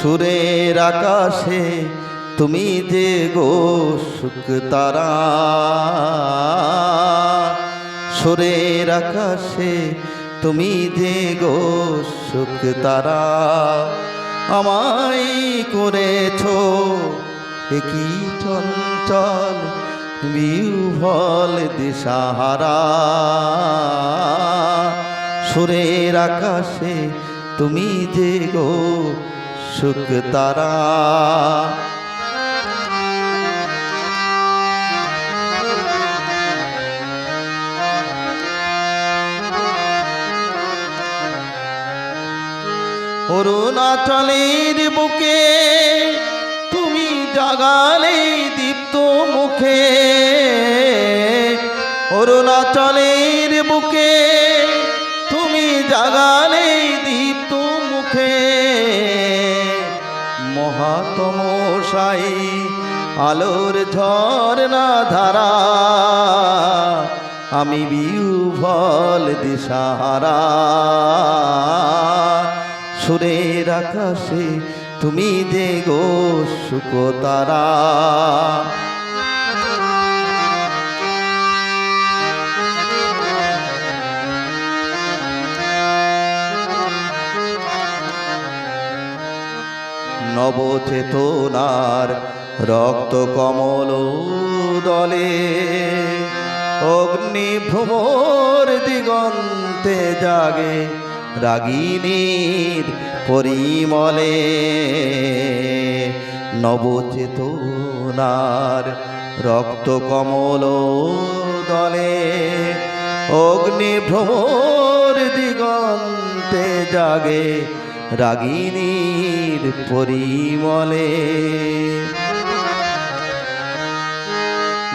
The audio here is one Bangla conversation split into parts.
সুরের আকাশে তুমি যে গো সুখ তারা, সুরের আকাশে তুমি যে গো সুখ তারা, আমায় করেছো একই চঞ্চল বিহ্বল দিশাহারা। সুরের আকাশে তুমি যে গো সুখ তারা। অরুণাচলের বুকে তুমি জাগালে দীপ্ত মুখে, অরুণাচলের বুকে তুমি জাগালে দীপ্ত মুখে, মহাতমশাই আলোর ঝরনা ধারা, আমি বিহ্বল দিশাহারা। সুরের আকাশে তুমি যে গো সুখ তারা। নবচেতনার রক্ত কমল দলে, অগ্নিভ্রমর দিগন্তে জাগে রাগিনীর পরিমলে। নবচেতনার রক্ত কমল দলে, অগ্নিভ্রমর দিগন্তে জাগে রাগিনীর পরিমলে।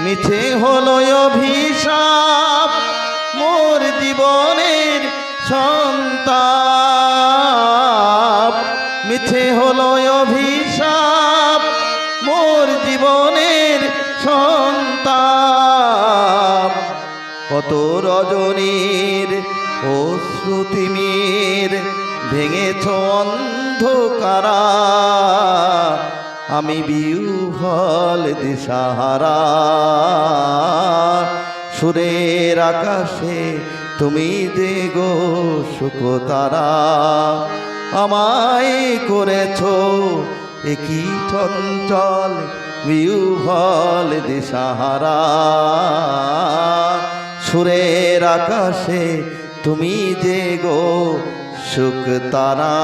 মিছে হলো অভিশাপ মোর জীবনের সন্তাপ, মিছে হলো অভিশাপ মোর জীবনের সন্তাপ। কত রজনীর অশ্রু তিমির ভেঙেছ অন্ধকারা, আমি বিহ্বল দিশাহারা। সুরের আকাশে তুমি যে গো সুখ তারা, আমায় করেছো একই চঞ্চল বিহ্বল দিশাহারা। সুরের আকাশে তুমি যে গো সুখ তারা।